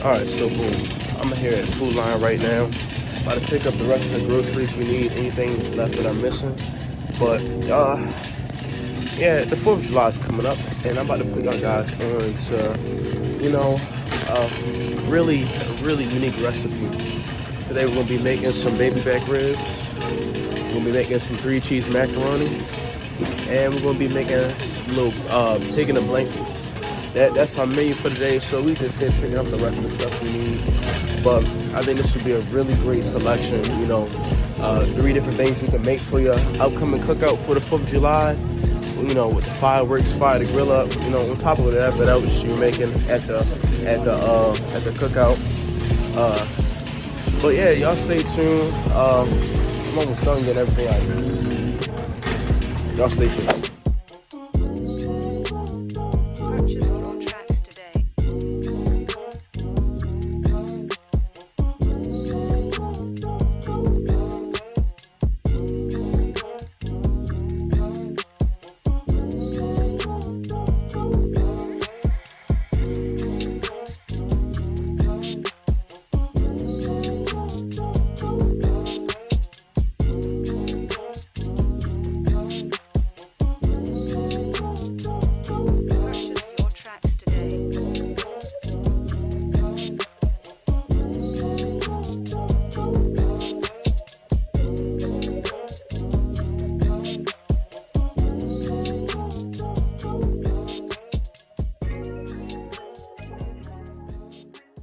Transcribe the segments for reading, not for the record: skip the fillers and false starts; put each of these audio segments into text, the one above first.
Alright, so boom. I'm here at Food Line right now. About to pick up the rest of the groceries we need, anything left that I'm missing. But, yeah, the 4th of July is coming up, and I'm about to put y'all guys on to, you know, a really unique recipe. Today we're going to be making some baby back ribs. We're going to be making some 3-cheese macaroni. And we're going to be making a little pig in the blankets. That's our menu for today, so we just here picking up the rest of the stuff we need. But I think this would be a really great selection, you know. 3 different things you can make for your upcoming cookout for the 4th of July. You know, with the fireworks, fire the grill up, you know, on top of whatever else you're making at the cookout. But yeah, y'all stay tuned. I'm almost done getting everything I need. Y'all stay tuned.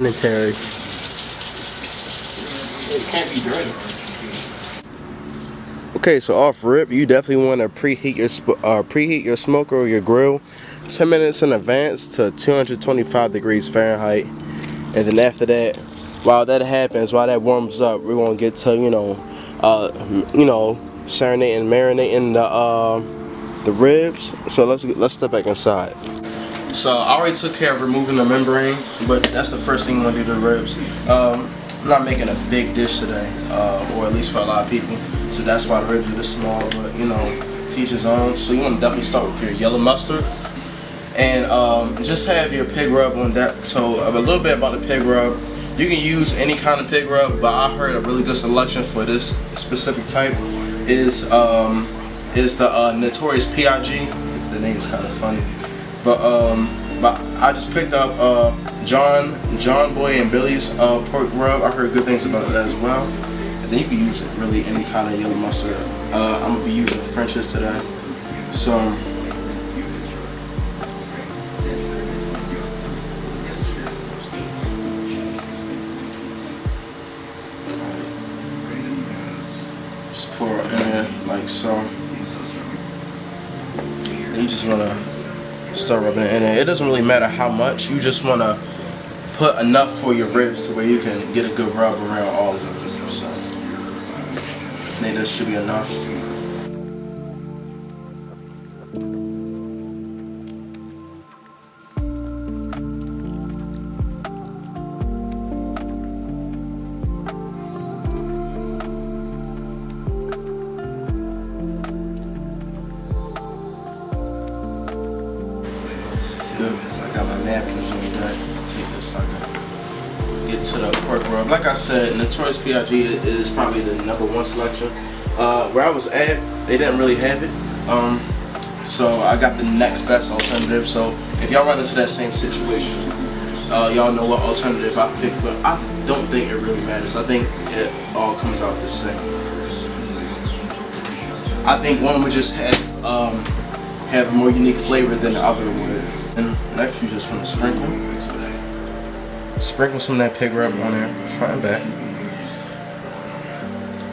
And Terry. It can't be dirty. Okay, so off rip, you definitely want to preheat your smoker or your grill 10 minutes in advance to 225 degrees Fahrenheit, and then after that, while that happens, while that warms up, we're gonna get to serenading, marinating the ribs. So let's step back inside. So I already took care of removing the membrane, but that's the first thing you want to do to the ribs. I'm not making a big dish today, or at least for a lot of people. So that's why the ribs are this small, but you know, to each his own. So you want to definitely start with your yellow mustard. And just have your pig rub on that. So a little bit about the pig rub. You can use any kind of pig rub, but I heard a really good selection for this specific type is the Notorious P.I.G. The name is kind of funny. But I just picked up John Boy and Billy's pork rub. I heard good things about that as well. And then you can use it really any kind of yellow mustard. I'm gonna be using French's today. So just pour it in there like so. And you just wanna start rubbing it in there. It doesn't really matter how much. You just want to put enough for your ribs to where you can get a good rub around all of them. So I think this should be enough. Good. I got my napkins on that. Take this so I can get to the pork rub. Like I said, Notorious P.I.G is probably the #1 selection. Where I was at, they didn't really have it. So I got the next best alternative. So if y'all run into that same situation, y'all know what alternative I picked. But I don't think it really matters. I think it all comes out the same. I think one would just have a more unique flavor than the other would. And next you just want to sprinkle some of that pig rub on there, front and back.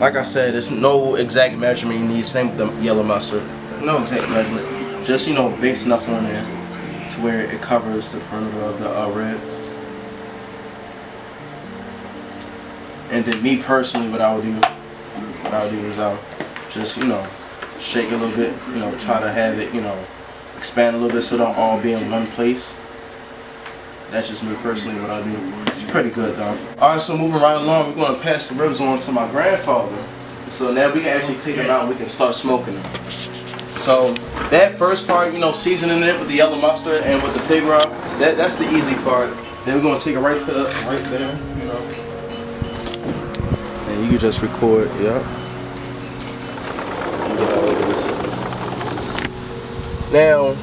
Like I said, there's no exact measurement you need, same with the yellow mustard. No exact measurement, just base enough on there to where it covers the perimeter of the rib. And then me personally, what I would do is I'll just shake it a little bit, try to have it expand a little bit so it don't all be in one place. That's just me personally what I do. It's pretty good though. Alright, so moving right along, we're going to pass the ribs on to my grandfather. So now we can actually take them out and we can start smoking them. So that first part, seasoning it with the yellow mustard and with the pig rub, that's the easy part. Then we're gonna take it right to the right there, you know. And you can just record, yep. Now,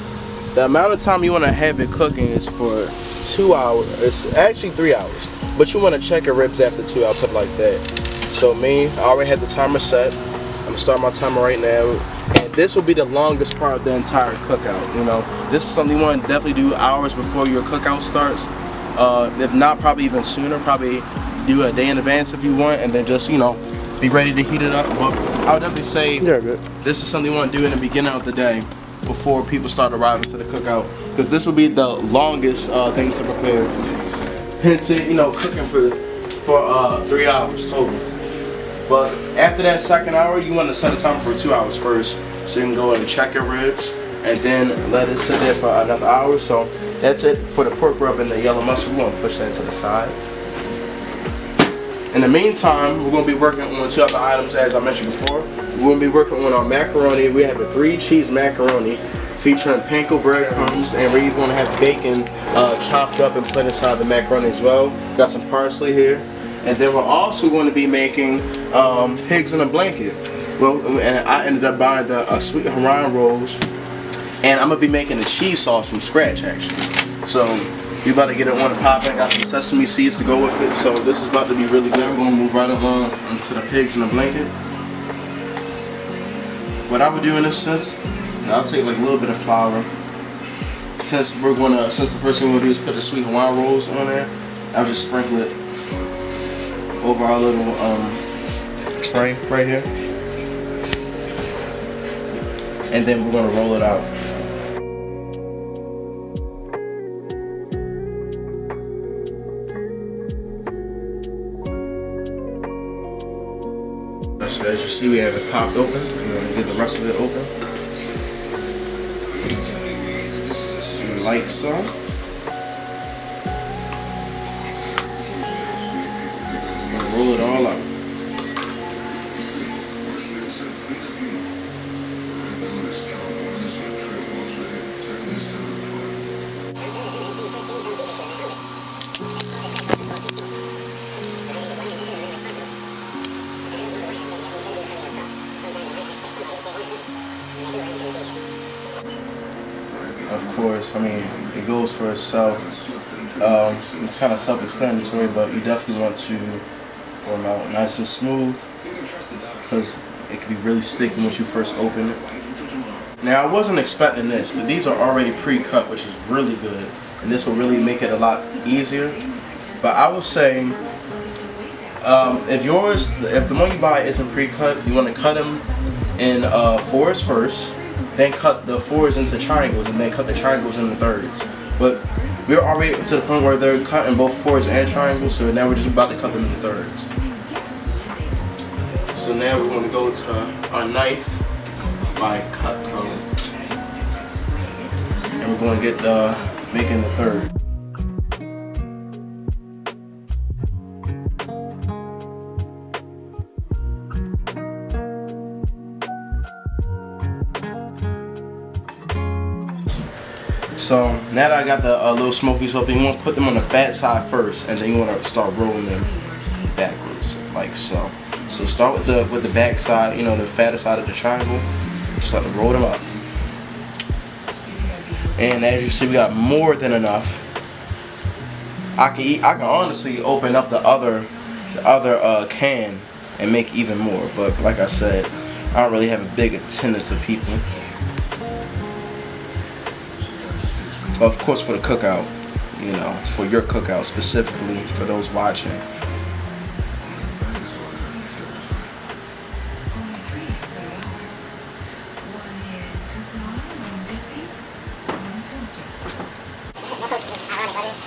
the amount of time you want to have it cooking is for 2 hours. It's actually 3 hours, but you want to check your ribs after 2 hours. Put it like that. So me, I already had the timer set. I'm gonna start my timer right now, and this will be the longest part of the entire cookout. You know, this is something you want to definitely do hours before your cookout starts. If not, probably even sooner. Probably do a day in advance if you want, and then just, you know, be ready to heat it up. But I would definitely say this is something you want to do in the beginning of the day before people start arriving to the cookout, because this will be the longest thing to prepare. Hence it, you know, cooking for 3 hours total. But after that second hour, you want to set a timer for 2 hours first, so you can go and check your ribs, and then let it sit there for another hour. So that's it for the pork rub and the yellow mustard. We're going to push that to the side. In the meantime, we're going to be working on 2 other items, as I mentioned before. We're going to be working on our macaroni. We have a 3-cheese macaroni featuring panko breadcrumbs, and we're even going to have bacon chopped up and put inside the macaroni as well. Got some parsley here. And then we're also going to be making pigs in a blanket. Well, and I ended up buying the sweet Hawaiian rolls, and I'm going to be making a cheese sauce from scratch, actually. So you about to get it on the pop. I got some sesame seeds to go with it, so this is about to be really good. We're going to move right along into the pigs in the blanket. What I would do in this sense, I'll take like a little bit of flour. Since the first thing we'll do is put the sweet Hawaiian rolls on there, I'll just sprinkle it over our little tray right here, and then we're going to roll it out. So as you see, we have it popped open. We're going to get the rest of it open. And like so. Roll it all out. Of course, I mean, it goes for itself. It's kind of self-explanatory, but you definitely want to roll them out nice and smooth, because it can be really sticky once you first open it. Now, I wasn't expecting this, but these are already pre-cut, which is really good, and this will really make it a lot easier. But I would say, if the one you buy isn't pre-cut, you want to cut them in fours first, then cut the fours into triangles, and then cut the triangles into thirds. But we're already to the point where they're cut in both fours and triangles, so now we're just about to cut them into thirds. So now we're going to go to our knife by Cutco, and we're going to get making the third. So now that I got the little smokies open, you want to put them on the fat side first, and then you want to start rolling them backwards, like so. So start with the back side, you know, the fatter side of the triangle. Start to roll them up, and as you see, we got more than enough. I can honestly open up the other can and make even more, but like I said, I don't really have a big attendance of people. But of course, for the cookout, you know, for your cookout specifically, for those watching.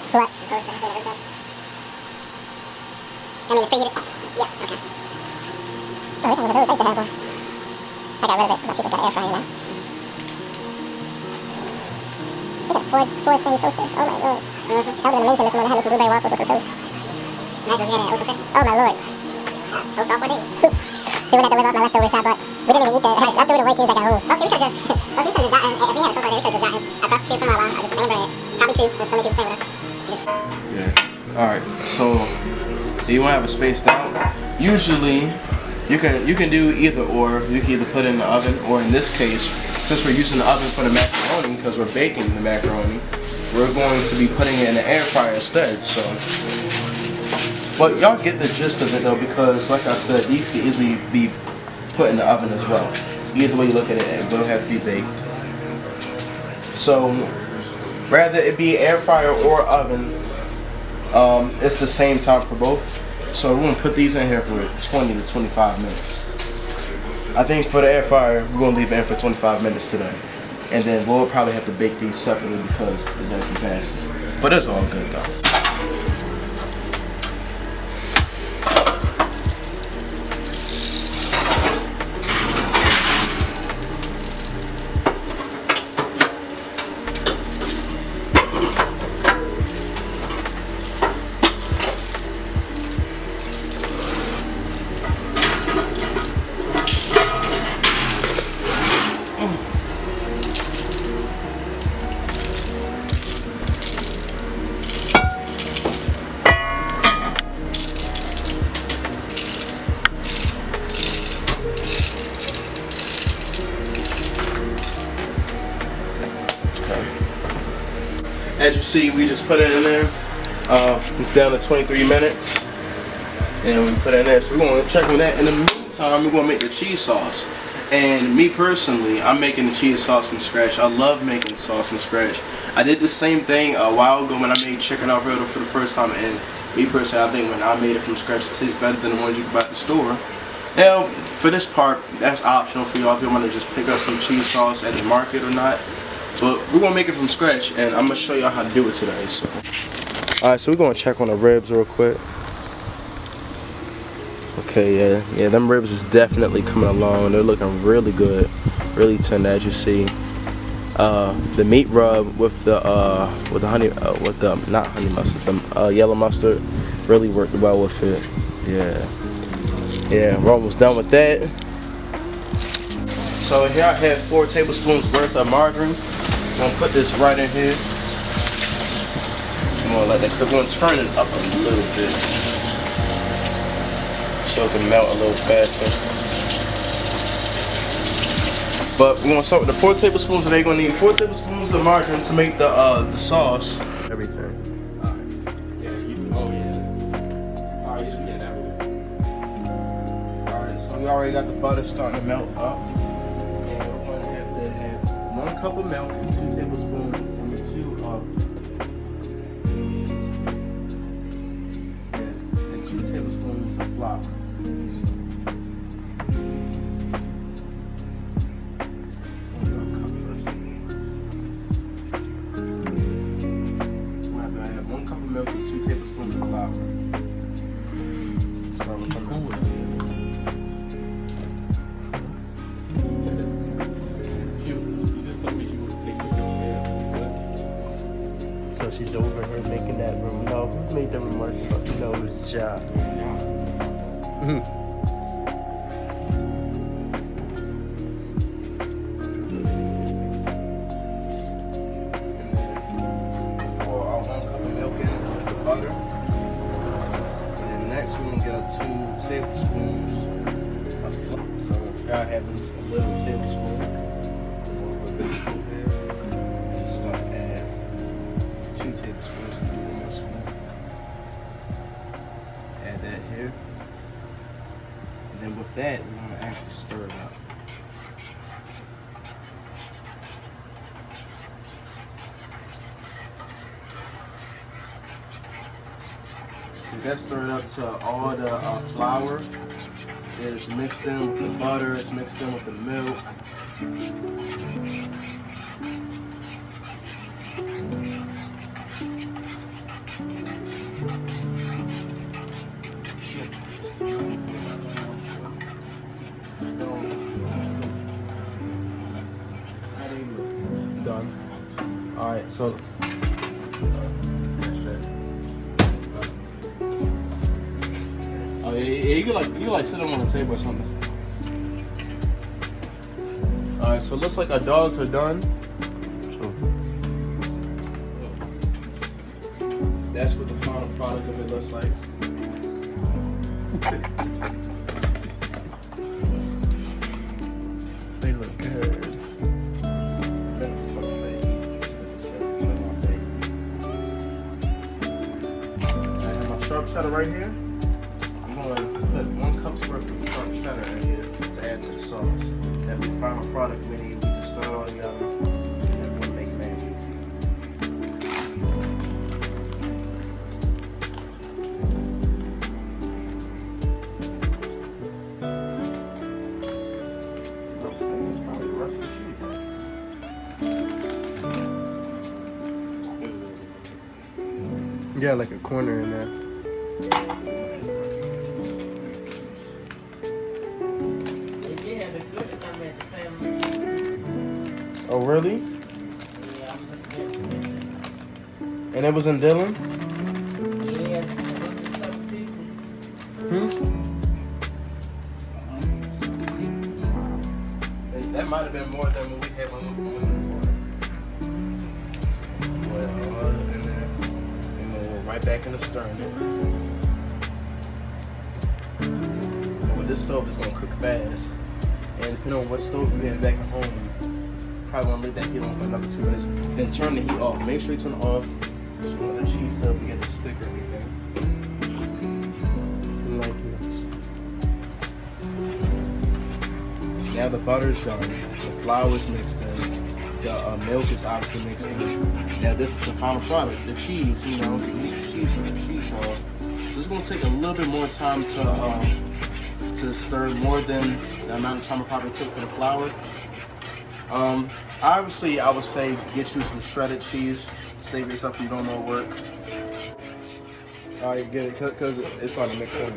What? I mean, it's preheated? Yeah, okay. Oh, we can look at those. I used to have one. I got rid of it. A lot of people got air frying now. We got a four thing toaster. Oh my lord. That would have been amazing this morning. I had some blueberry waffles with some toast. Imagine we had an toast. Oh my lord. Toast off 4 days. We would have to live off my leftovers now, but we didn't even eat that. After we went, seems like a hole. Okay, we could have just gotten, if we had a toast like that, we could have just gotten across the street from our house. I just Amber it. Probably 2, since so many people stay with us. Yeah. All right. So you want to have it spaced out. Usually, you can do either or. You can either put it in the oven, or in this case, since we're using the oven for the macaroni, because we're baking the macaroni, we're going to be putting it in the air fryer instead. So, but y'all get the gist of it though, because like I said, these can easily be put in the oven as well. Either way you look at it, it will have to be baked. So, rather it be air fryer or oven, it's the same time for both. So we're gonna put these in here for 20 to 25 minutes. I think for the air fryer, we're gonna leave it in for 25 minutes today. And then we'll probably have to bake these separately because it's at capacity. But it's all good though. As you see, we just put it in there. It's down to 23 minutes. And we put it in there. So we're going to check on that. In the meantime, we're going to make the cheese sauce. And me personally, I'm making the cheese sauce from scratch. I love making sauce from scratch. I did the same thing a while ago when I made chicken Alfredo for the first time. And me personally, I think when I made it from scratch, it tastes better than the ones you can buy at the store. Now, for this part, that's optional for y'all if you want to just pick up some cheese sauce at the market or not. But we're gonna make it from scratch, and I'm gonna show y'all how to do it today. So, all right, so we're gonna check on the ribs real quick. Okay, yeah, them ribs is definitely coming along. They're looking really good, really tender, as you see. The meat rub with the honey, not honey mustard, the yellow mustard, really worked well with it. Yeah, we're almost done with that. So here I have 4 tablespoons worth of margarine. I'm gonna put this right in here. I'm gonna let that cook. We're gonna turn it up a little bit so it can melt a little faster. But we're gonna start with the 4 tablespoons, and they're gonna need 4 tablespoons of margarine to make the sauce. Everything. Alright, so we already got the butter starting to melt up. 1 cup of milk and 2 tablespoons and 2 tablespoons of flour. So I have 1 cup of milk and 2 tablespoons of flour. Start with some So she's over here making that room. No, who made the remark about nose job? Pour our 1 cup of milk in with the butter. And then next we're gonna get 2 tablespoons of flour. So here I have this a little tablespoon. Over this spoon here. Just start adding 2 tablespoons and 1 more spoon. Add that here. And then with that, we're going to actually stir it up. We got stirred up to all the flour is mixed in with the butter, it's mixed in with the milk. Done. All right, so oh yeah, you can like sit them on the table or something. All right, so it looks like our dogs are done. So that's what the final product of it looks like. They look good. I have my sharp cheddar right here. I'm going to put 1 cup's worth of sharp cheddar in here to add to the sauce. That's the final product we need. We just throw it all together and we'll make magic. That's probably the rest of the cheese. Yeah, like a corner in there. Oh, really? And it was in Dillon? That might have been more than what we had when we were before. Well, and then we're right back in the stirring. So this stove is going to cook fast. And depending on what stove you have back at home, probably want to leave that heat on for another 2 minutes. Then turn the heat off. Make sure you turn it off. So when the cheese stuff, you get the stick or anything. Like this. So now the butter's done. The flour's mixed in. The milk is obviously mixed in. Now this is the final product. The cheese, you know, the cheese for the cheese sauce. So it's going to take a little bit more time to stir, more than the amount of time it probably took for the flour. Obviously, I would say get you some shredded cheese. Save yourself if you don't know work. Alright, get it, because it's starting to mix in.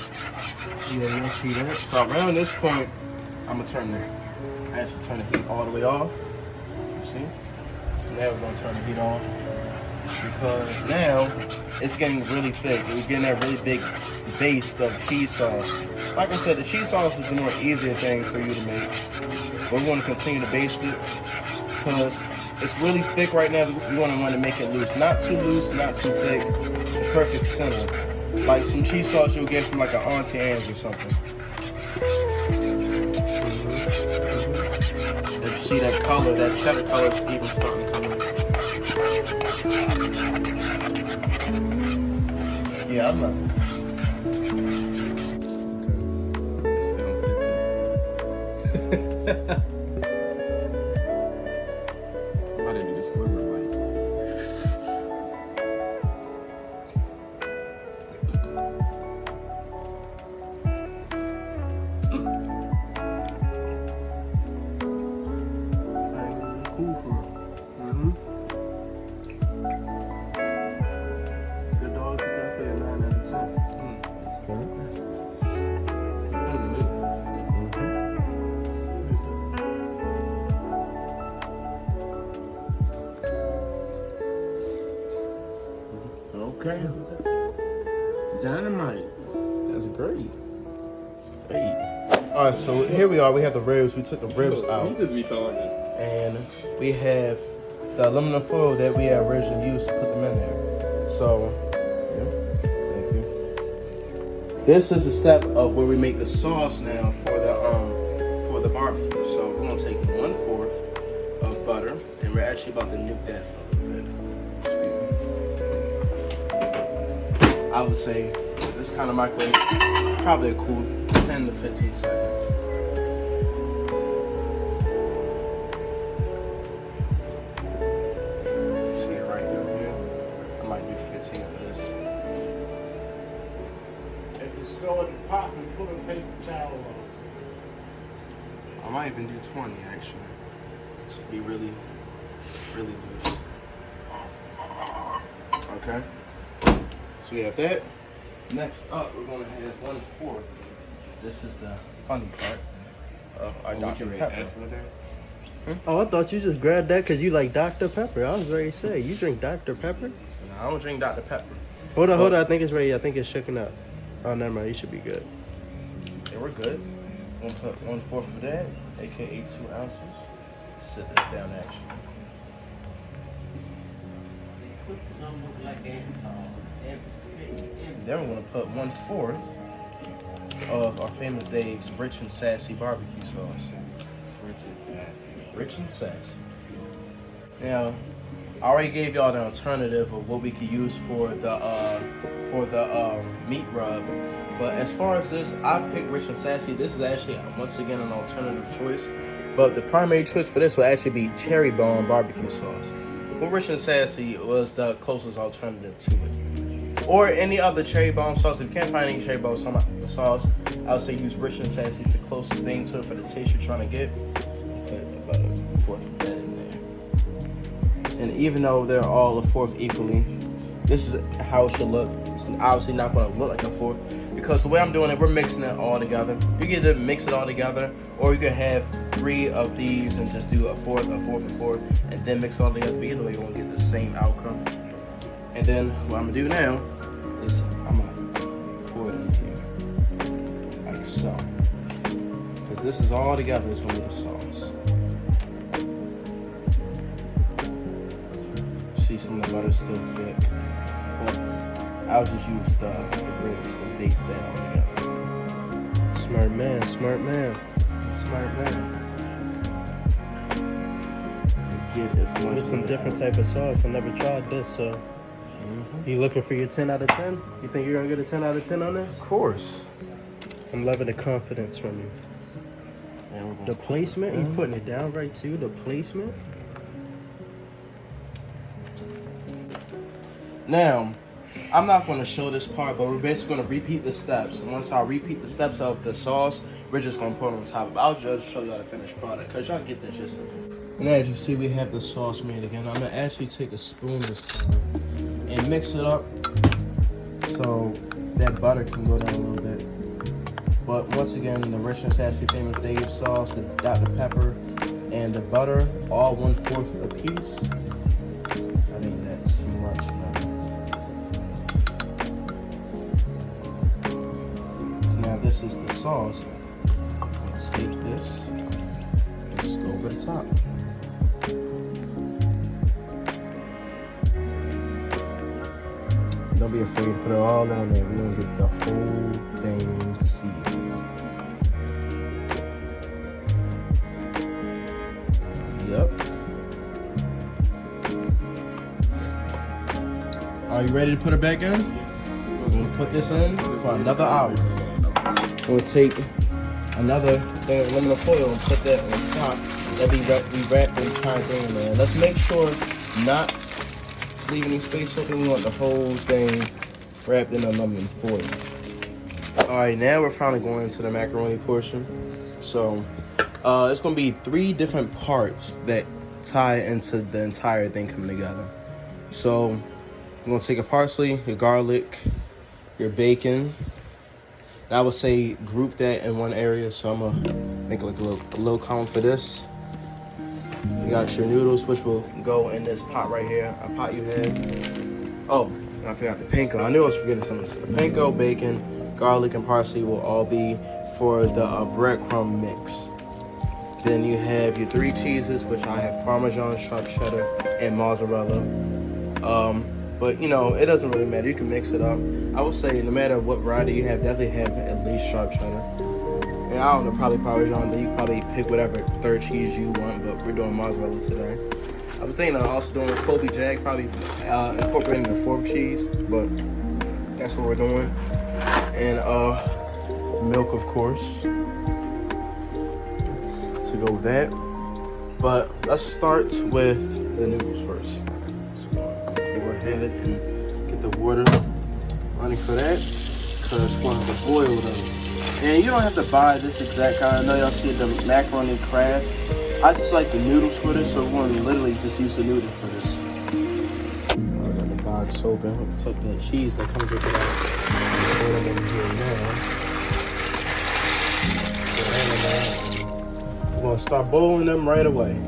Yeah, you'll see that. So around this point, I'm going to turn the heat all the way off. You see? So now we're going to turn the heat off. Because now, it's getting really thick. We're getting that really big base of cheese sauce. Like I said, the cheese sauce is the more easier thing for you to make. We're going to continue to baste it because it's really thick right now. We want to make it loose. Not too loose, not too thick. The perfect center. Like some cheese sauce you'll get from like an Auntie Anne's or something. And you see that color, that cheddar color is even starting to come in. Yeah, I love it. Why did you just squirm it like? Cool for good dog, get that for your 9 out of 10. Okay. Okay. Dynamite. That's great. That's great. Alright, so here we are. We have the ribs. We took the ribs out. You just be talking. And we have the aluminum foil that we had originally used to put them in there. So, yeah. Thank you. This is the step of where we make the sauce now for the barbecue. So we're gonna take 1/4 of butter, and we're actually about to nuke that for a little bit. I would say this kind of microwave, probably a cool 10 to 15 seconds. See it right through here? I might do 15 for this. If it's still in the pot, we put a paper towel on. I might even do 20 actually. It should be really, really loose. Okay. So we have that. Next up, we're going to have 1/4. This is the funny part of our Dr. Pepper. Oh, I thought you just grabbed that because you like Dr. Pepper. I was ready to say, you drink Dr. Pepper? No, I don't drink Dr. Pepper. Hold on. I think it's ready. I think it's shaking up. Oh, never mind. You should be good. Yeah, we're good. I'm going to put 1/4 of that, aka 2 ounces. Sit this down actually. Then we're gonna put 1/4 of our famous Dave's rich and sassy barbecue sauce. Rich and sassy. Now, I already gave y'all the alternative of what we could use for the meat rub. But as far as this, I picked rich and sassy. This is actually once again an alternative choice. But the primary choice for this will actually be cherry bomb barbecue sauce. But rich and sassy was the closest alternative to it. Or any other cherry bomb sauce. If you can't find any cherry bomb sauce, I would say use rich and sassy. It's the closest thing to it for the taste you're trying to get. Put about a fourth of that in there. And even though they're all a fourth equally, this is how it should look. It's obviously not going to look like a fourth because the way I'm doing it, we're mixing it all together. You can either mix it all together, or you can have 3 of these and just do a fourth, and then mix it all together. But either way, you're going to get the same outcome. And then what I'm going to do now is I'm going to pour it in here, like so. Because this is all together, it's going to be the sauce. See some of the butter still thick. I'll just use the ribs to base that all together. Smart man, smart man, smart man. Get as much. There's some different type of sauce. I never tried this, so. You looking for your 10 out of 10? You think you're gonna get a 10 out of 10 on this? Of course. I'm loving the confidence from you. The placement, he's putting it down right too. The placement. Now, I'm not going to show this part, but we're basically going to repeat the steps. And once I repeat the steps of the sauce, we're just going to put it on top of it. I'll just show y'all the finished product because y'all get the gist of it. And as you see, we have the sauce made again. I'm going to actually take a spoon this time and mix it up so that butter can go down a little bit. But once again, the rich and sassy famous Dave sauce, the Dr. Pepper, and the butter, all 1/4 a piece. I think that's much better. Now this is the sauce. Let's take this and just go over the top. Don't be afraid to put it all on there. We're gonna get the whole thing seasoned. Yep. Are you ready to put it back in? We're gonna put this in for another hour. We'll take another thing of aluminum foil and put that on top. That we wrap the entire thing in there. Let's make sure not to leave any space open. We want the whole thing wrapped in aluminum foil. Alright, now we're finally going into the macaroni portion. So, it's going to be 3 different parts that tie into the entire thing coming together. So, I'm going to take a parsley, your garlic, your bacon. I would say group that in one area, so I'm gonna make like a little column for this. You got your noodles, which will go in this pot right here, a pot you had. Oh, I forgot the panko. I knew I was forgetting something. So the panko, bacon, garlic, and parsley will all be for the breadcrumb mix. Then you have your 3 cheeses, which I have Parmesan, sharp cheddar, and mozzarella. But you know, it doesn't really matter. You can mix it up. I would say no matter what variety you have, definitely have at least sharp cheddar. And I don't know, probably Parmesan. Then you can probably pick whatever 3rd cheese you want. But we're doing mozzarella today. I was thinking of also doing Kobe Jack, probably incorporating the 4th cheese. But that's what we're doing. And milk, of course, to go with that. But let's start with the noodles first. Ahead and get the water running for that because we'll have to boil them. And you don't have to buy this exact kind. I know y'all see the macaroni craft. I just like the noodles for this, so we're going to literally just use the noodles for this. I got the box open. Took the cheese that comes with it out. Put them in here now. We're going to start boiling them right away.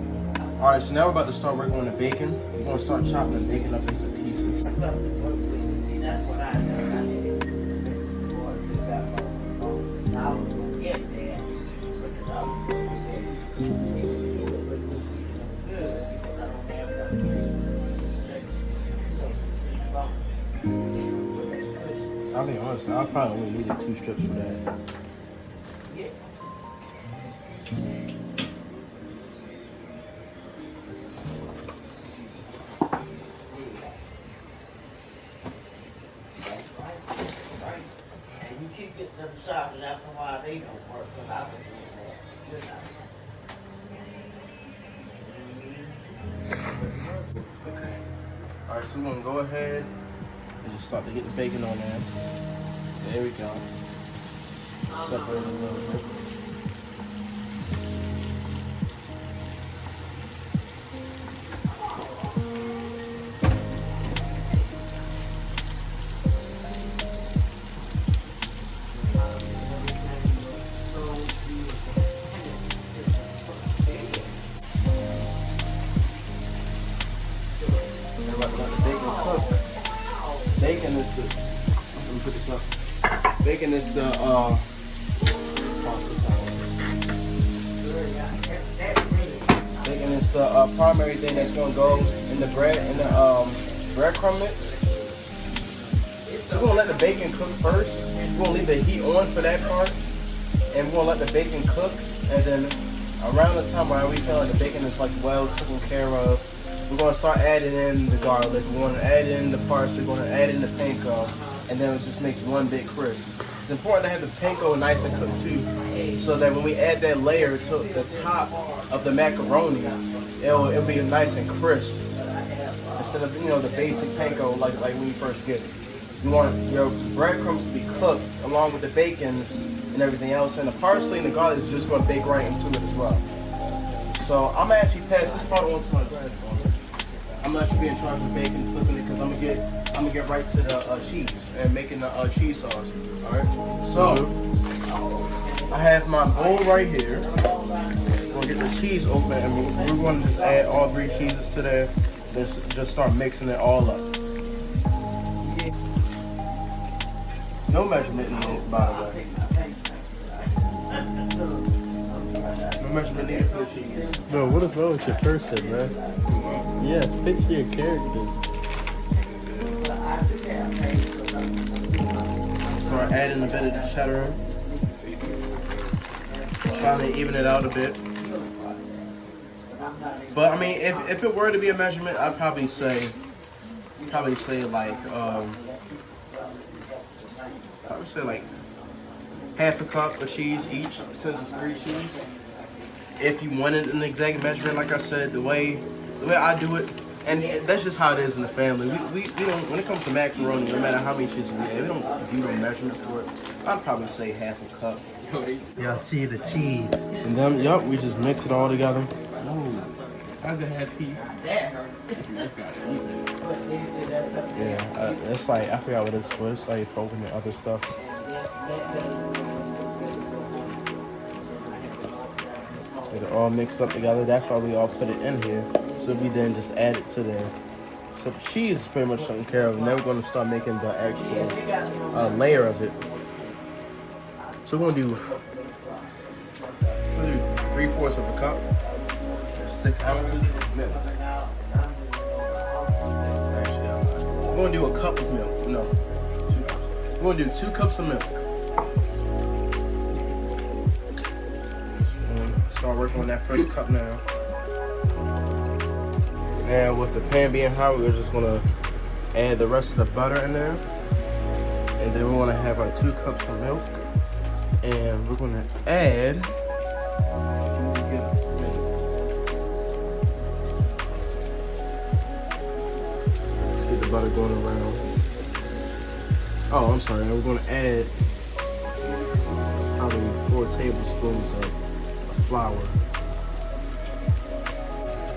Alright, so now we're about to start working on the bacon. We're going to start chopping the bacon up into pieces. So I probably only needed 2 strips for that. You keep getting them shots, and after a while they don't work. Because I've been doing that. Good night. Okay. Alright, so we're gonna go ahead and just start to get the bacon on there. There we go. Separate it a little bit. Bacon is the. Let me put this up. Bacon is the bacon is the primary thing that's gonna go in the bread in the breadcrumb mix. So we're gonna let the bacon cook first. We're gonna leave the heat on for that part, and we're gonna let the bacon cook. And then around the time where we feel like the bacon is like well taken care of, we're going to start adding in the garlic, we're going to add in the parsley, we're going to add in the panko, and then it just makes one big crisp. It's important to have the panko nice and cooked too, so that when we add that layer to the top of the macaroni, it'll be nice and crisp, instead of, you know, the basic panko like when you first get it. You want your breadcrumbs to be cooked along with the bacon and everything else, and the parsley and the garlic is just going to bake right into it as well. So I'm going to actually pass this part on to my grandfather. I'm actually be in charge of baking, flipping it, because I'm gonna get right to the cheese and making the cheese sauce. All right. So I have my bowl right here. We're gonna get the cheese open, and we're going to just add all 3 cheeses to there. Just start mixing it all up. No measurement needed, by the way. No measurement needed for the cheese. Bro, what is wrong with your person, man? Yeah, fix your character. Start adding a bit of the cheddar. Trying to even it out a bit. But I mean, if it were to be a measurement, I'd probably say like half a cup of cheese each, since it's 3 cheese. If you wanted an exact measurement, like I said, the way I do it, and that's just how it is in the family. We don't, when it comes to macaroni, no matter how many cheeses we add, we don't do no measurement for it. I'd probably say half a cup. Y'all see the cheese. And then, yup, we just mix it all together. Ooh. How's it have teeth? Yeah, it's like, I forgot what it's for. It's like for opening other stuff. So they're all mixed up together. That's why we all put it in here. So we then just add it to there. So the cheese is pretty much taken care of. And then we're going to start making the actual layer of it. So we're going to do 3/4 of a cup. 6 ounces of milk. Actually, we're going to do a cup of milk. No, 2 cups. We're going to do 2 cups of milk. Start working on that first cup now. Now with the pan being hot, we're just going to add the rest of the butter in there. And then we're going to have our 2 cups of milk. And we're going to add... Let's get the butter going around. Oh, I'm sorry. We're going to add probably 4 tablespoons of flour.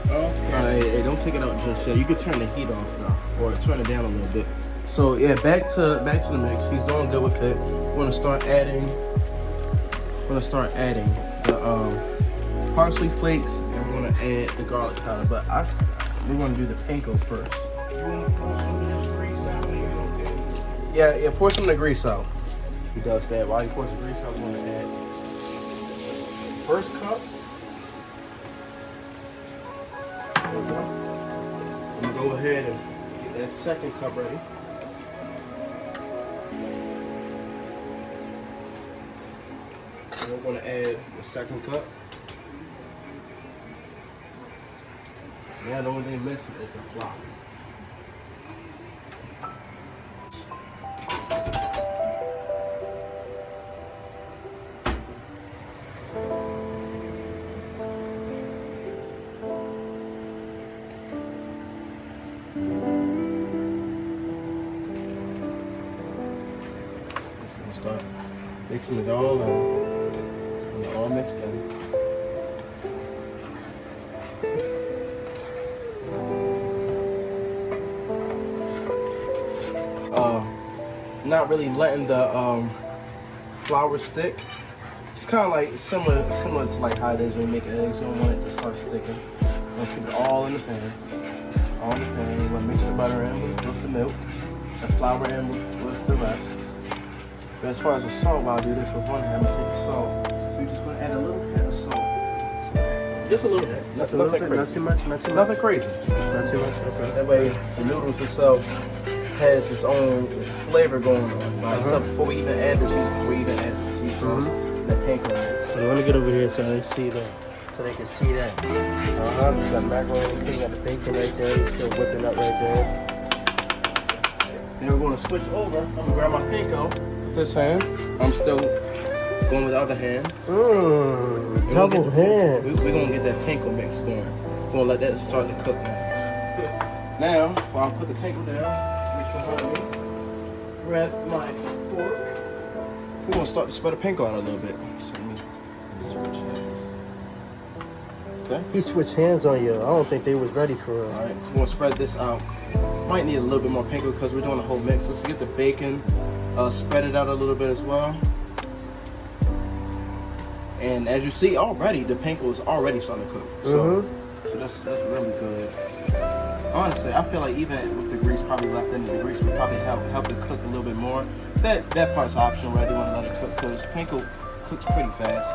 Okay. Hey, don't take it out just yet. You can turn the heat off now, or turn it down a little bit. So yeah, back to the mix. He's doing good with it. We're gonna start adding. The parsley flakes, and we're gonna add the garlic powder. But we're gonna do the panko first. Yeah, pour some of the grease out. He does that. While he pours the grease out, we're gonna add first cup. There we go. I'm gonna go ahead and get that second cup ready. we're going to add the second cup. Now the only thing missing is the flour. Start mixing it all and it's all mixed in. Not really letting the flour stick. It's kind of like similar to like how it is when you make eggs. You don't want it to start sticking. You want to keep it all in the pan. All in the pan. You want to mix the butter in with the milk, the flour in with the rest. But as far as the salt, while I do this with one hand, I'm going to take the salt. We're just going to add a little bit of salt. Just a little bit. Nothing crazy. Not too much. Not too much. Nothing crazy. Not too much. Okay. That way the noodles itself has its own flavor going on. Right? So before we even add the cheese, that panko mix. So let me get over here so they see that. So they can see that. You got macaroni cooking, got the bacon right there. It's still whipping up right there. Then we're going to switch over. I'm going to grab my panko with this hand. I'm still going with the other hand. Double hand. We're going to get that panko mix going. We're going to let that start to cook now. Now, while I put the panko down, grab my fork. We're going to start to spread the panko out a little bit. So let me switch hands. Okay. He switched hands on you. I don't think they was ready for it. Alright, we're going to spread this out. Might need a little bit more panko because we're doing a whole mix. Let's get the bacon, spread it out a little bit as well. And as you see already, the panko is already starting to cook. So that's really good. Honestly, I feel like even with the grease probably left in, the grease would probably help it cook a little bit more. That part's optional, whether you want to let it cook, because panko cooks pretty fast.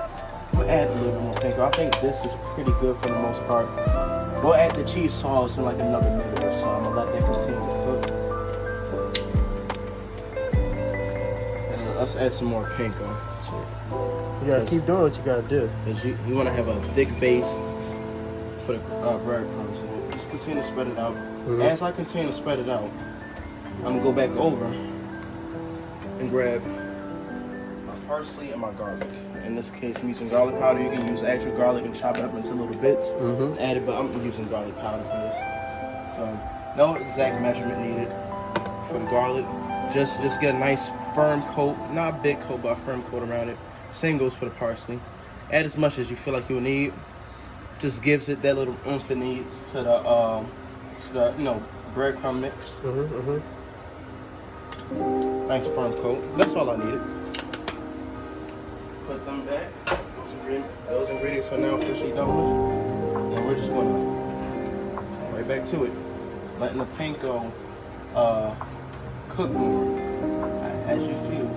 I'm gonna add a little bit more panko. I think this is pretty good for the most part. We'll add the cheese sauce in like another minute or so. I'm gonna let that continue to cook. And let's add some more panko to it. You gotta keep doing what you gotta do. Because you want to have a thick base for the breadcrumbs. Just continue to spread it out. As I continue to spread it out, I'm gonna go back over and grab my parsley and my garlic. In this case, I'm using garlic powder. You can use actual garlic and chop it up into little bits and add it, but I'm using garlic powder for this. So no exact measurement needed for the garlic. Just get a nice firm coat, not a big coat, but a firm coat around it. Same goes for the parsley. Add as much as you feel like you'll need. Just gives it that little oomph it needs to the breadcrumb mix. Nice firm coat. That's all I needed. Put them back. Those ingredients are now officially done with. And we're just gonna right back to it. Letting the panko cook more. As you feel,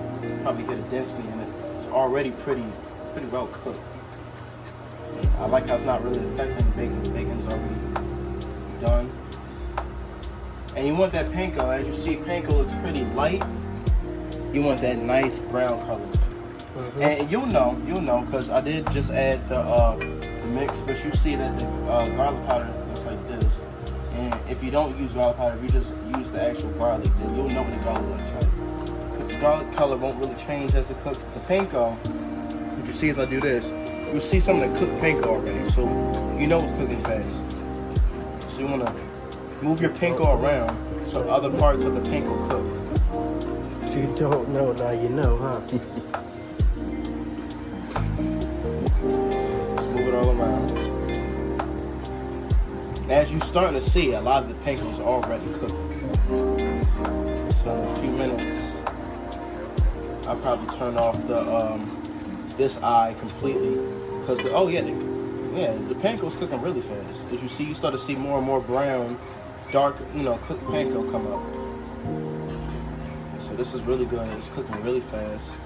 probably get a density in it. It's already pretty well cooked. I like how it's not really affecting the bacon. The bacon's already done. And you want that panko, as you see, panko looks pretty light. You want that nice brown color. And you'll know, because I did just add the mix, but you see that the garlic powder looks like this. And if you don't use garlic powder, if you just use the actual garlic, then you'll know what the garlic looks like. Because the garlic color won't really change as it cooks. The panko, what you see as I do this, you'll see some of the cooked panko already, so you know it's cooking fast. So you want to move your panko around so other parts of the panko cook. If you don't know, now you know, huh? Let's move it all around. As you're starting to see, a lot of the panko is already cooked. So in a few minutes, I'll probably turn off the this eye completely, because the panko's cooking really fast. As you see, you start to see more and more brown, dark, cooked panko come up. So this is really good. It's cooking really fast.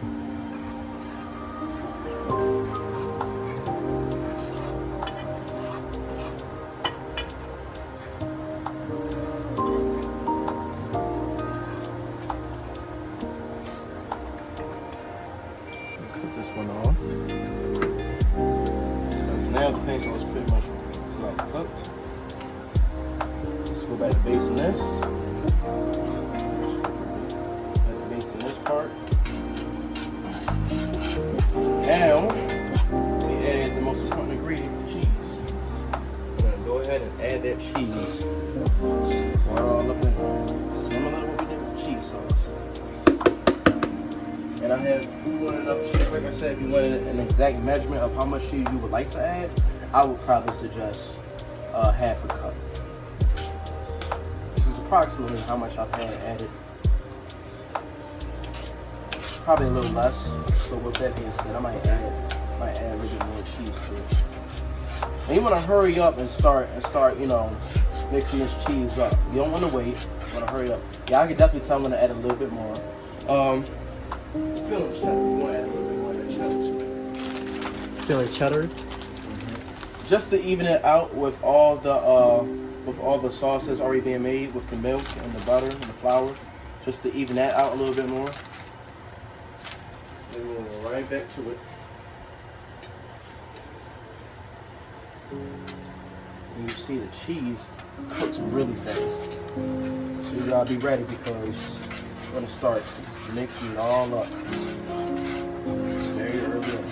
cut this one off. Because now the paint sauce is pretty much like cooked. Let's go back to basting this. Back to basting this part. Now, we add the most important ingredient, cheese. We're gonna go ahead and add that cheese. Pour all up in there. Similar to what we did with cheese sauce. And I have, if you want enough cheese, like I said, if you wanted an exact measurement of how much cheese you would like to add, I would probably suggest half a cup. This is approximately how much I've had added. Probably a little less. So with that being said, I might add a little bit more cheese to it. And you want to hurry up and start, you know, mixing this cheese up. You don't want to wait. You want to hurry up. Yeah, I can definitely tell I'm going to add a little bit more. Feeling cheddar. You want to add a little bit more of that cheddar to it. Feeling cheddar? Just to even it out with all the sauce that's already being made with the milk and the butter and the flour. Just to even that out a little bit more. Then we'll go right back to it. And you see the cheese cooks really fast. So you gotta be ready because we're gonna start mixing it all up very early on.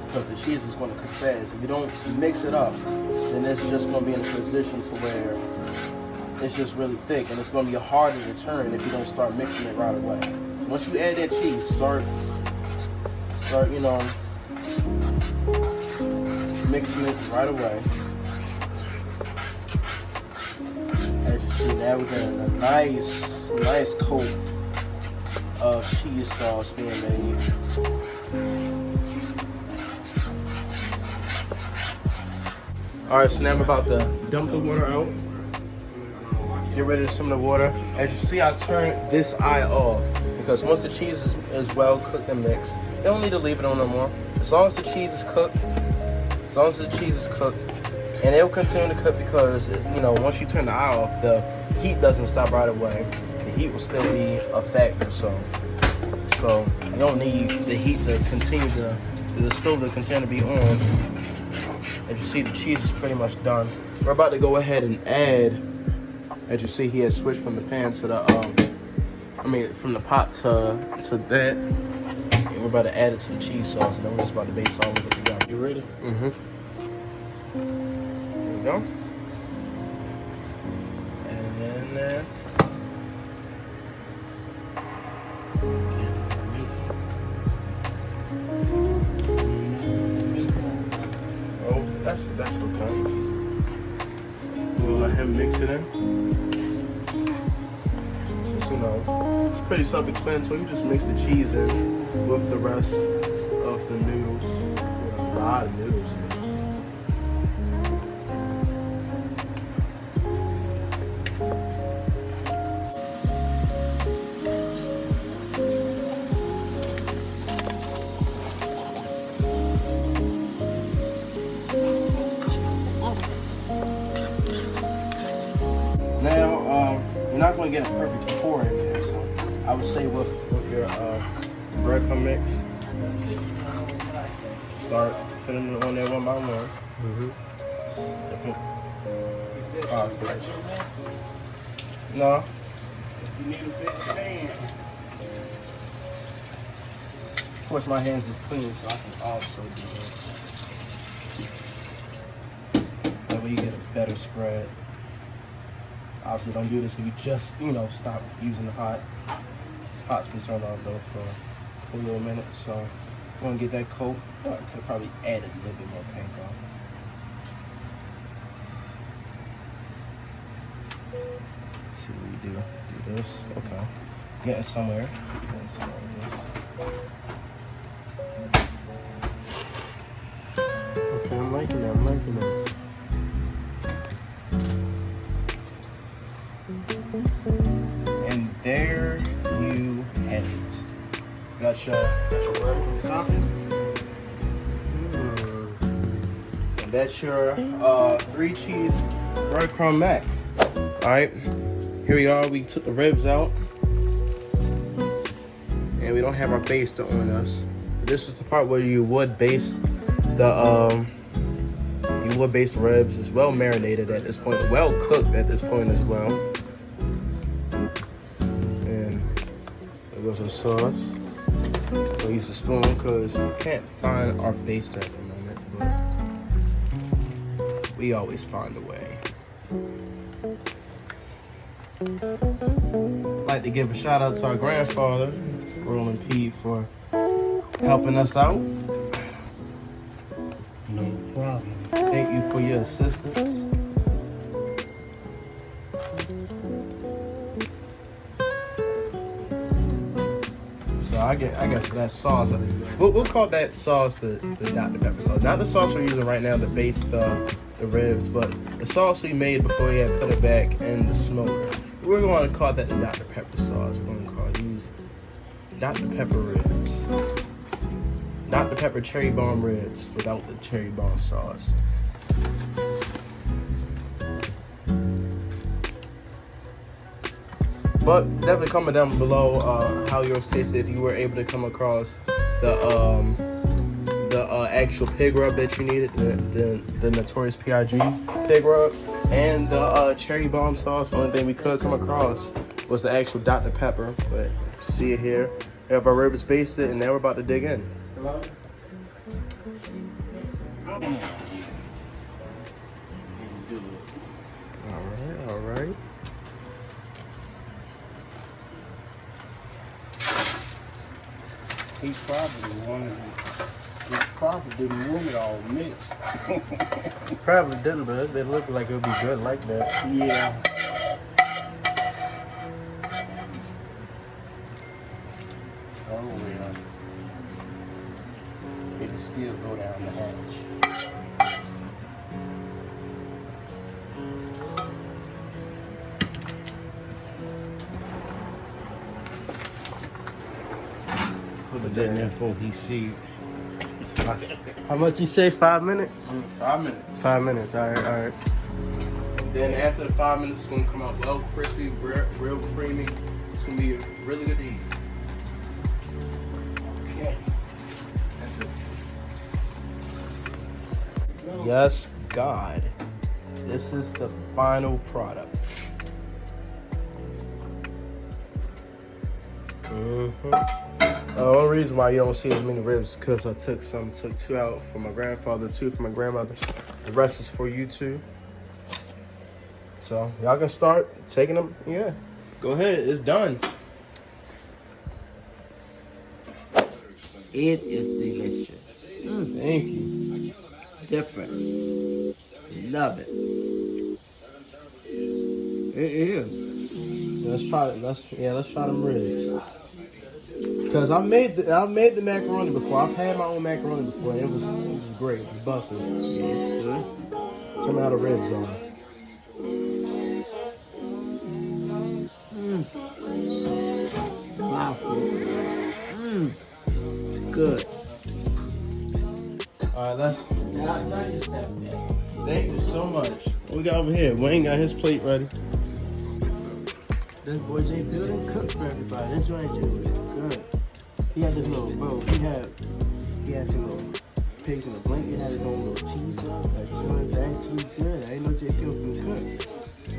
Because the cheese is gonna cook fast. If you don't mix it up, then it's just gonna be in a position to where it's just really thick and it's gonna be harder to turn if you don't start mixing it right away. So once you add that cheese, start, you know, mixing it right away. As you see, now we're getting a nice coat of cheese sauce being made. Alright, so now I'm about to dump the water out. Get rid of some of the water. As you see, I turned this eye off because once the cheese is well cooked and mixed, you don't need to leave it on no more. As long as the cheese is cooked, and it'll continue to cook because, you know, once you turn the eye off, the heat doesn't stop right away. The heat will still be a factor, so you don't need the heat to continue the stove to continue to be on. As you see, the cheese is pretty much done. We're about to go ahead and add, as you see, he has switched from the pan to the, from the pot to that. And we're about to add it to the cheese sauce, and then we're just about to base all of it together. You ready? Mm-hmm. There we go. And then there. Oh, that's okay. We'll let him mix it in. Just, you know, it's pretty self-explanatory. You just mix the cheese in with the rest of the noodles. A lot of noodles here. Now, you're not going to get a perfect pour in there, so I would say with your breadcrumb mix, start putting it on there one by one. Parsley. No. You need a big pan. Of course, my hands is clean, so I can also do this. That way you get a better spread. Obviously, don't do this if you just, you know, stop using the pot. This pot's been turned off though for a little minute, so I'm gonna get that coat. I could have probably added a little bit more panko. Let's see what we do. Do this. Okay. Getting somewhere. Getting somewhere with this. Okay, I'm liking that. I'm liking that. And there you have it. Got your bread from the topping. And that's your 3 cheese breadcrumb mac. Alright, here we are. We took the ribs out. And we don't have our baster on us. This is the part where you would baste the ribs. It's well marinated at this point, well cooked at this point as well. And there goes some sauce. We'll use a spoon because we can't find our baster at the moment, but we always find a way. I'd like to give a shout out to our grandfather, Roland Pete, for helping us out. No problem. Thank you for your assistance. So I guess that sauce. We'll call that sauce the Dr. Pepper sauce. Not the sauce we're using right now to baste the ribs, but the sauce we made before we had put it back in the smoker. We're going to call that the Dr. Pepper sauce. We're going to call these Dr. Pepper ribs. Dr. Pepper cherry bomb ribs without the cherry bomb sauce. But definitely comment down below how yours tasted, if you were able to come across the actual pig rub that you needed, the Notorious P.I.G pig rub, and the cherry bomb sauce. The only thing we could come across was the actual Dr. Pepper. But see it here. We have our ribs basted, and now we're about to dig in. Hello? All right. He probably didn't want it all mixed. Probably didn't, but it looked like it would be good like that. Yeah. Oh well. It'll still go down the hatch. Put it in there before he see. How much you say? 5 minutes? 5 minutes. 5 minutes. All right. Then after the 5 minutes, it's gonna come out well crispy, real creamy. It's gonna be really good to eat. Okay. That's it. Yes, God. This is the final product. The only reason why you don't see as many ribs is because I took 2 out for my grandfather, 2 for my grandmother. The rest is for you two. So y'all can start taking them. Yeah, go ahead. It's done. It is delicious. Thank you. Different. Love it. It is. Let's try it. Let's try them ribs. Cause I've made the macaroni before. I've had my own macaroni before. And it was great. It was busting. It's good. Tell me how the ribs are. Good. All right, let's. Now you step there. Thank you so much. What we got over here? Wayne got his plate ready. This boy J Building cooked for everybody. That's right, J. Good. He had this little, bro, he had some little pigs in a blanket. He had his own little cheese sauce. That joint's actually good. I ain't know J Building can cook.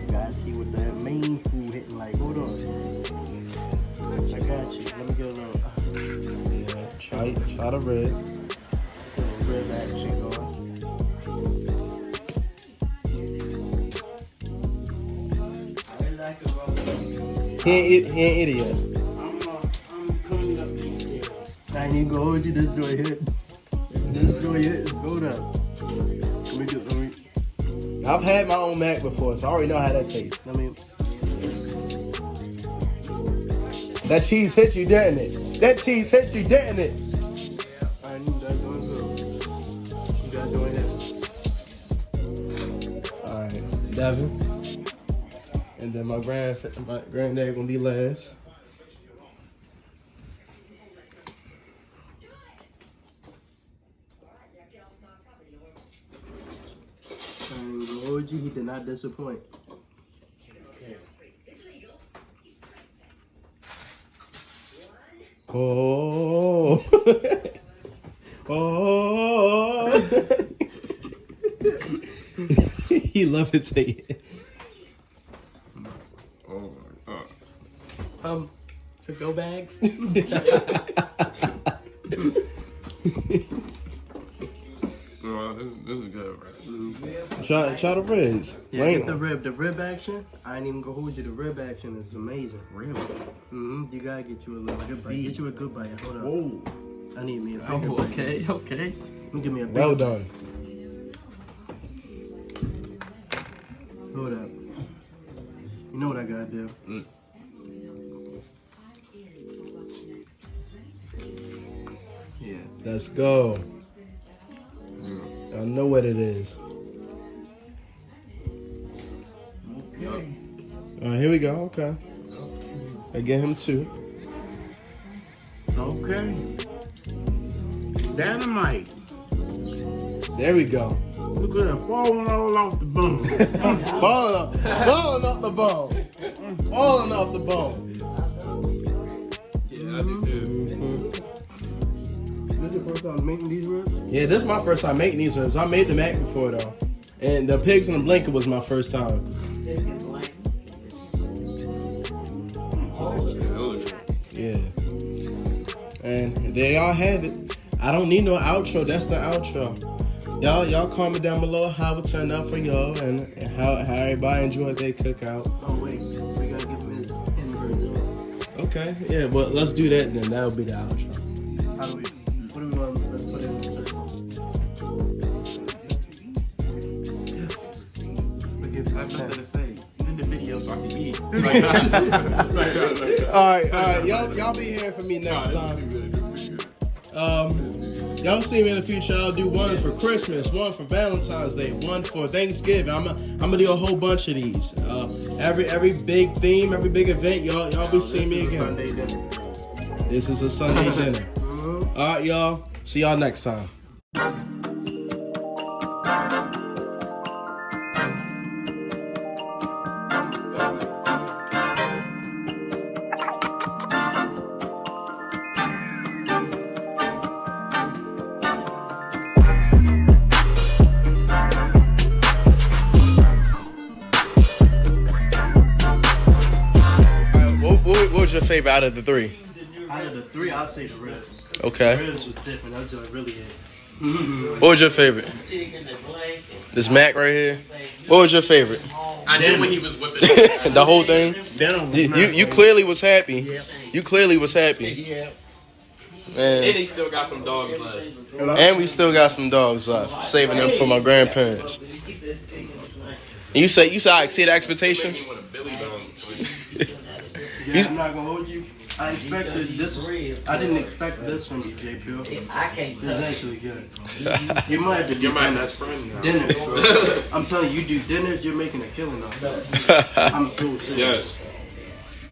Gotta see what that main food hitting like. Hold on. I got you. Let me get a little, Try the rib. rib action going. He ain't eat it yet. I'm coming up there. I ain't even gonna hold you. This joint hit. This joint hit is good up. Let me. I've had my own mac before, so I already know how that tastes. That cheese hit you, didn't it? That cheese hit you, didn't it? I knew that was good. You got doing that. All right, Devin. And then my granddad gonna be last. I ain't gonna hold you. He did not disappoint. Oh. He levitated. Oh my god. To-go bags. Oh, this is good, right? Try the ribs. Yeah, Wait. get the rib action. I ain't even gonna hold you. The rib action is amazing. Really? You gotta get you a little good bite. Get you a good bite. Hold on. Whoa. I need me a bigger bite. Okay. Give me a big Well done. Hold up. You know what I gotta do? Yeah. Let's go. I know what it is. Alright, here we go. Okay. I get him two. Okay. Dynamite. There we go. Look at that, falling all off the bone. Falling off the bone. Falling off the bone. Yeah, I do too. This is your first time making these ribs? Yeah, this is my first time making these ribs. I made the mac before though. And the pigs in the blanket was my first time. Yeah. And there y'all have it. I don't need no outro. That's the outro. Y'all comment down below how it turned out for y'all and how everybody enjoyed their cookout. Oh wait, we gotta give him his version. Okay, yeah, well let's do that then. That'll be the outro. How do we? What do we want? Let's put it in the circle. Look at I have nothing to say. In the video so I can eat. Alright, y'all be hearing from me next time. Y'all see me in the future. I'll do one for Christmas, one for Valentine's Day, one for Thanksgiving. I'm gonna do a whole bunch of these. Every big theme, every big event, y'all be seeing me again. Sunday dinner. This is a Sunday dinner. Alright, y'all. See y'all next time. What was your favorite out of the three? Out of the three, I'll say the ribs. Okay. The ribs was different. That joint really hit. What was your favorite? This Mac right here. What was your favorite? I did when he was whipping it. The whole thing. You You clearly was happy. You clearly was happy. Yeah. And Man. he still got some dogs left. And we still got some dogs left, saving them for my grandparents. And you say I exceeded expectations. With a Billy bone. Yeah, I'm not gonna hold you. I expected this. I didn't expect this from you, J. Bill. I can't It's touch actually good. You might have to do You're my dinner. best friend now. Dinners, bro. I'm telling you, you do dinners, you're making a killing off. I'm so serious. Yes.